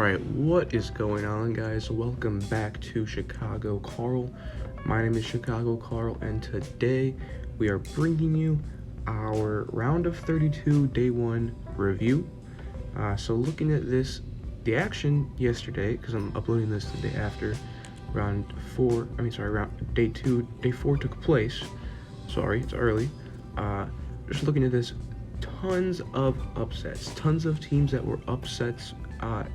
Alright, what is going on, guys? Welcome back to Chicago Karl. My name is Chicago Karl, and today we are bringing you our round of 32 day 1 review. So looking at this, the action yesterday, because I'm uploading this the day after, round 4 day 4 took place. Sorry, it's early. Just looking at this, tons of upsets, tons of teams that were upsets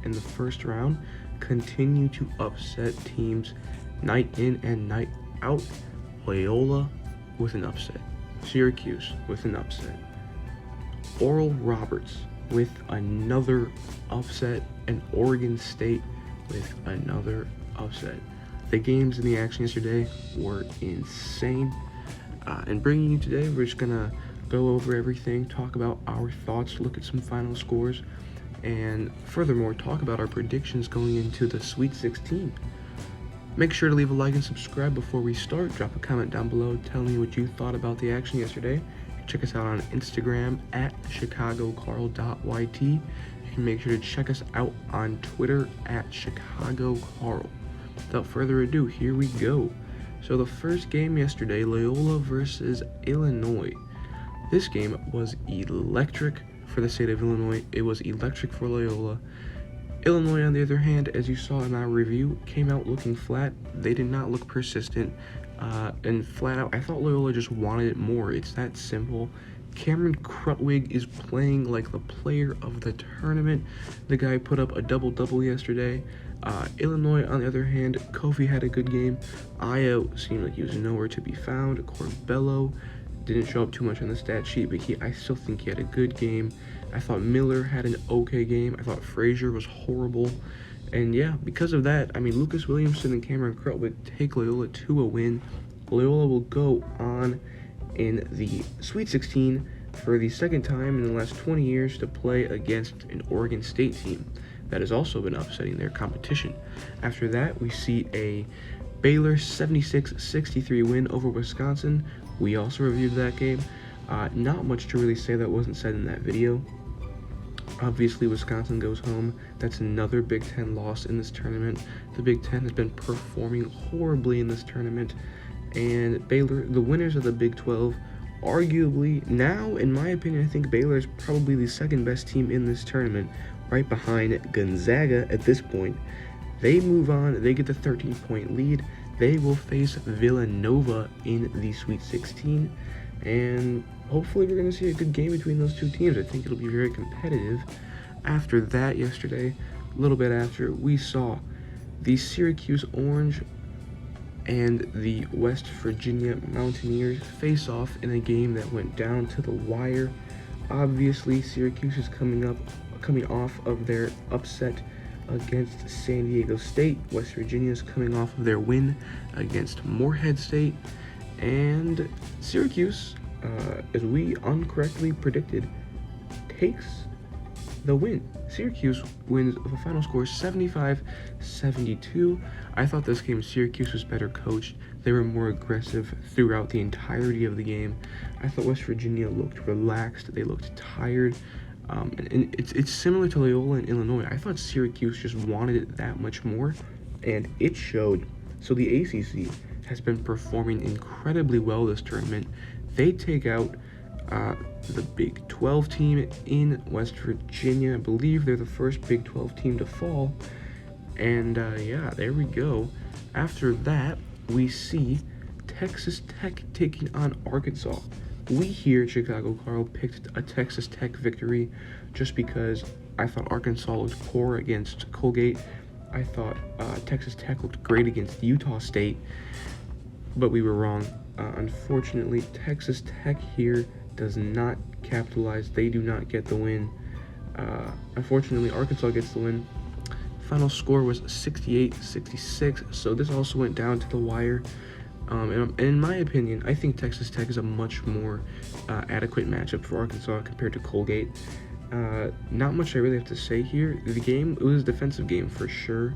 in the first round continue to upset teams night in and night out. Loyola with an upset, Syracuse with an upset, Oral Roberts with another upset, and Oregon State with another upset. The games in the action yesterday were insane. And bringing you today, we're just gonna go over everything, talk about our thoughts, look at some final scores, and furthermore, talk about our predictions going into the Sweet 16. Make sure to leave a like and subscribe before we start. Drop a comment down below telling me what you thought about the action yesterday. Check us out on Instagram at chicagokarl.yt. You can make sure to check us out on Twitter at chicagokarl. Without further ado, here we go. So the first game yesterday, Loyola versus Illinois. This game was electric for the state of Illinois. It was electric for Loyola. Illinois, on the other hand, as you saw in our review, came out looking flat. They did not look persistent, and flat out, I thought Loyola just wanted it more. It's that simple. Cameron Krutwig is playing like the player of the tournament. The guy put up a double-double yesterday. Illinois, on the other hand, Kofi had a good game. Io seemed like he was nowhere to be found. Corbello didn't show up too much on the stat sheet, but I still think he had a good game. I thought Miller had an okay game. I thought Frazier was horrible. And yeah, because of that, Lucas Williamson and Cameron Krutwig take Loyola to a win. Loyola will go on in the Sweet 16 for the second time in the last 20 years to play against an Oregon State team that has also been upsetting their competition. After that, we see a Baylor 76-63 win over Wisconsin. We also reviewed that game. Not much to really say that wasn't said in that video. Obviously, Wisconsin goes home. That's another Big Ten loss in this tournament. The Big Ten has been performing horribly in this tournament. And Baylor, the winners of the Big 12, arguably, now, in my opinion, I think Baylor is probably the second best team in this tournament, right behind Gonzaga at this point. They move on. They get the 13-point lead. They will face Villanova in the Sweet 16, and hopefully we're going to see a good game between those two teams. I think it'll be very competitive. After that, yesterday, a little bit after, we saw the Syracuse Orange and the West Virginia Mountaineers face off in a game that went down to the wire. Obviously, Syracuse is coming off of their upset against San Diego State. West Virginia is coming off of their win against Morehead State, and Syracuse, as we incorrectly predicted, takes the win. Syracuse wins with a final score 75-72. I thought this game Syracuse was better coached. They were more aggressive throughout the entirety of the game. I thought West Virginia looked relaxed. They looked tired. And it's similar to Loyola and Illinois. I thought Syracuse just wanted it that much more, and it showed. So the ACC has been performing incredibly well this tournament. They take out the Big 12 team in West Virginia. I believe they're the first Big 12 team to fall. And yeah, there we go. After that, we see Texas Tech taking on Arkansas. We here at Chicago Karl picked a Texas Tech victory just because I thought Arkansas looked poor against Colgate. I thought Texas Tech looked great against Utah State, but we were wrong. Unfortunately, Texas Tech here does not capitalize. They do not get the win. Unfortunately, Arkansas gets the win. Final score was 68-66, so this also went down to the wire. And in my opinion, I think Texas Tech is a much more adequate matchup for Arkansas compared to Colgate. Not much I really have to say here. The game, it was a defensive game for sure.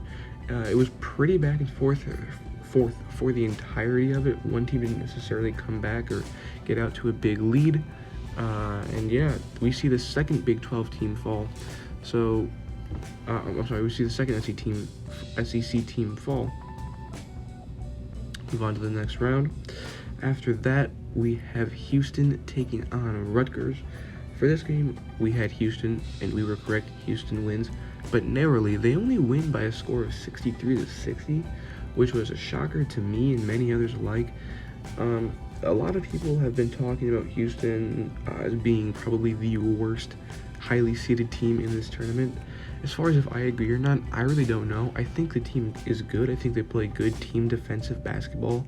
It was pretty back and forth for the entirety of it. One team didn't necessarily come back or get out to a big lead. And yeah, we see the second Big 12 team fall. So I'm sorry, we see the second SEC team fall. Move on to the next round. After that, we have Houston taking on Rutgers. For this game, we had Houston, and we were correct. Houston wins, but narrowly. They only win by a score of 63-60, which was a shocker to me and many others alike. A lot of people have been talking about Houston as being probably the worst highly seeded team in this tournament. As far as if I agree or not, I really don't know. I think the team is good. I think they play good team defensive basketball.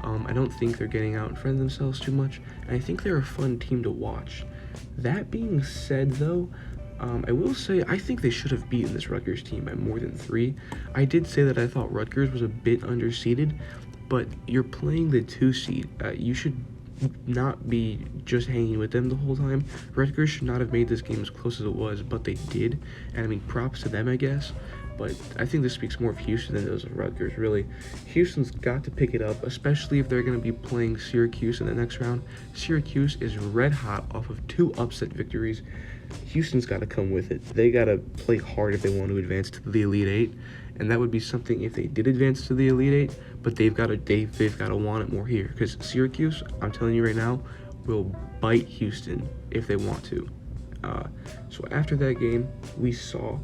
I don't think they're getting out in front of themselves too much, and I think they're a fun team to watch. That being said, though, I will say I think they should have beaten this Rutgers team by more than 3. I did say that I thought Rutgers was a bit underseeded, but you're playing the 2 seed. You should not be just hanging with them the whole time. Rutgers should not have made this game as close as it was, but they did, and I mean, props to them, I guess. But I think this speaks more of Houston than it does of Rutgers, really. Houston's got to pick it up, especially if they're going to be playing Syracuse in the next round. Syracuse is red hot off of 2 upset victories. Houston's got to come with it. They got to play hard if they want to advance to the Elite 8, and that would be something if they did advance to the Elite 8, but they've got to want it more here, because Syracuse, I'm telling you right now, will bite Houston if they want to. So after that game, we saw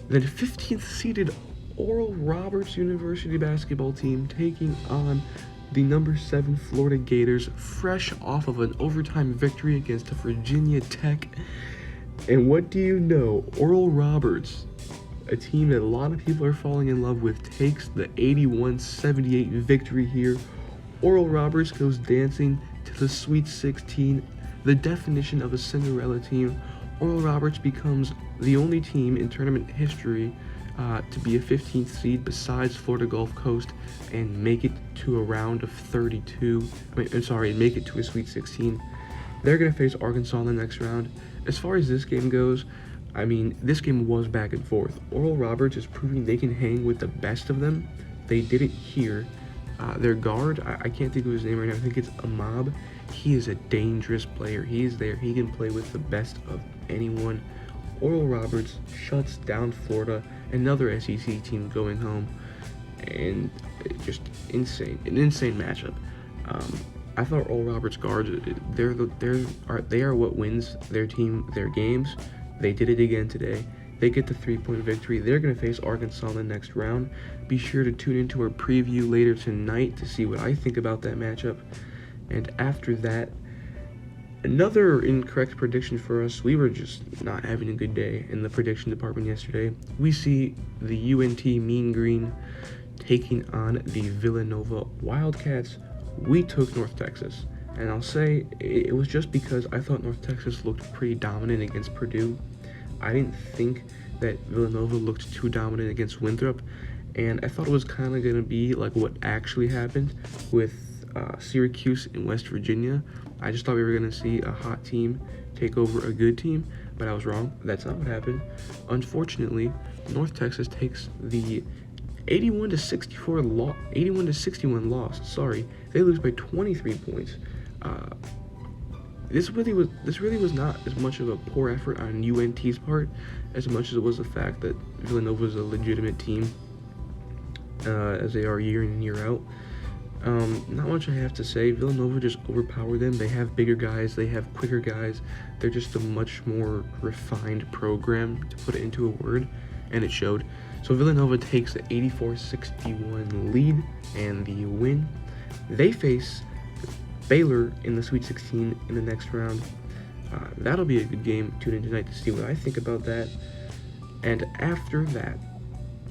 the 15th seeded Oral Roberts University basketball team taking on the number 7 Florida Gators, fresh off of an overtime victory against Virginia Tech. And what do you know? Oral Roberts, a team that a lot of people are falling in love with, takes the 81-78 victory here. Oral Roberts goes dancing to the Sweet 16, the definition of a Cinderella team. Oral Roberts becomes the only team in tournament history to be a 15th seed besides Florida Gulf Coast and make it to a round of 32. Make it to a Sweet 16. They're going to face Arkansas in the next round. As far as this game goes, I mean, this game was back and forth. Oral Roberts is proving they can hang with the best of them. They did it here. Their guard, I can't think of his name right now. I think it's Amab. He is a dangerous player. He is there. He can play with the best of anyone. Oral Roberts shuts down Florida, another SEC team going home, and just insane, an insane matchup. I thought Oral Roberts guards, they are what wins their team, their games. They did it again today. They get the 3-point victory. They're going to face Arkansas in the next round. Be sure to tune into our preview later tonight to see what I think about that matchup. And after that, another incorrect prediction for us. We were just not having a good day in the prediction department yesterday. We see the UNT Mean Green taking on the Villanova Wildcats. We took North Texas, and I'll say it was just because I thought North Texas looked pretty dominant against Purdue. I didn't think that Villanova looked too dominant against Winthrop, and I thought it was kind of going to be like what actually happened with Syracuse in West Virginia. I just thought we were going to see a hot team take over a good team, but I was wrong. That's not what happened. Unfortunately, North Texas takes the 81-61 loss. Sorry, they lose by 23 points. This really was not as much of a poor effort on UNT's part as much as it was the fact that Villanova is a legitimate team, as they are year in and year out. Not much I have to say. Villanova just overpowered them. They have bigger guys. They have quicker guys. They're just a much more refined program, to put it into a word, and it showed. So Villanova takes the 84-61 lead and the win. They face Baylor in the Sweet 16 in the next round. That'll be a good game. Tune in tonight to see what I think about that. And after that,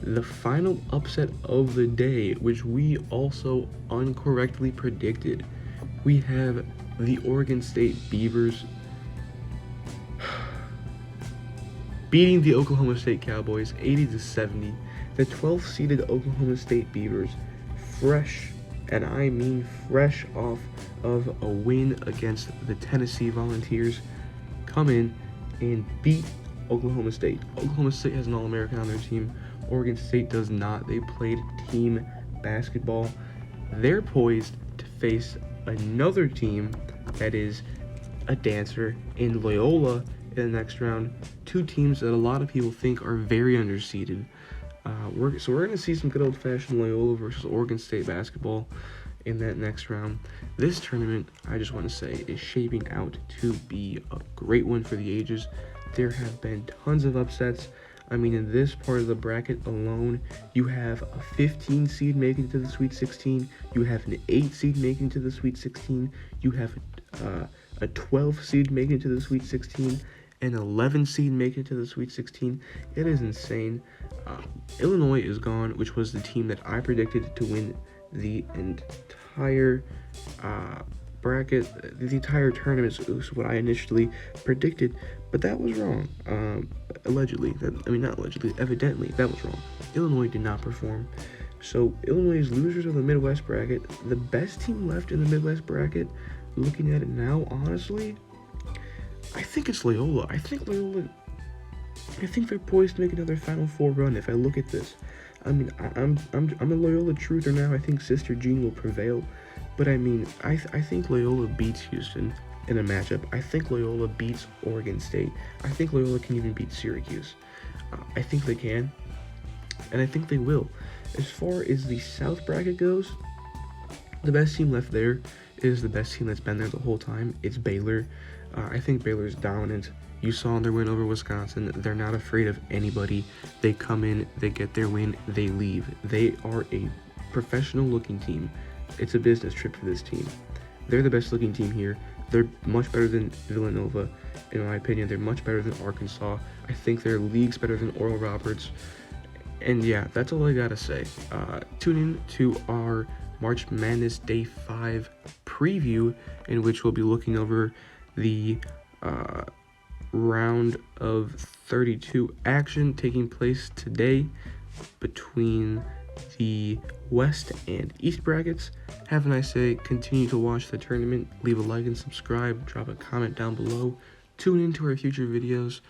the final upset of the day, which we also incorrectly predicted. We have the Oregon State Beavers beating the Oklahoma State Cowboys 80-70. The 12th-seeded Oklahoma State Beavers, fresh, and I mean fresh off of a win against the Tennessee Volunteers, come in and beat Oklahoma State. Oklahoma State has an All-American on their team. Oregon State does not. They played team basketball. They're poised to face another team that is a dancer in Loyola, in the next round. Two teams that a lot of people think are very underseeded. We're going to see some good old-fashioned Loyola versus Oregon State basketball in that next round. This tournament, I just want to say, is shaping out to be a great one for the ages. There have been tons of upsets. I mean, in this part of the bracket alone, you have a 15 seed making it to the Sweet 16. You have an 8 seed making it to the Sweet 16. You have a 12 seed making it to the Sweet 16. An 11 seed making it to the Sweet 16. It is insane. Illinois is gone, which was the team that I predicted to win the entire bracket, the entire tournament. Is what I initially predicted, but that was wrong. Evidently, that was wrong. Illinois did not perform. So Illinois is losers of the Midwest bracket. The best team left in the Midwest bracket, looking at it now, honestly, I think it's Loyola. I think they're poised to make another Final Four run. If I look at this, I mean, I'm a Loyola truther now. I think Sister Jean will prevail, but I mean, I think Loyola beats Houston in a matchup. I think Loyola beats Oregon State. I think Loyola can even beat Syracuse. I think they can, and I think they will. As far as the South bracket goes, the best team left there is the best team that's been there the whole time. It's Baylor. I think Baylor's dominant. You saw their win over Wisconsin. They're not afraid of anybody. They come in, they get their win, they leave. They are a professional-looking team. It's a business trip for this team. They're the best-looking team here. They're much better than Villanova, in my opinion. They're much better than Arkansas. I think their league's better than Oral Roberts. And yeah, that's all I gotta say. Tune in to our March Madness Day 5 preview, in which we'll be looking over the round of 32 action taking place today between the West and East brackets. Have a nice day. Continue to watch the tournament. Leave a like and subscribe. Drop a comment down below. Tune into our future videos.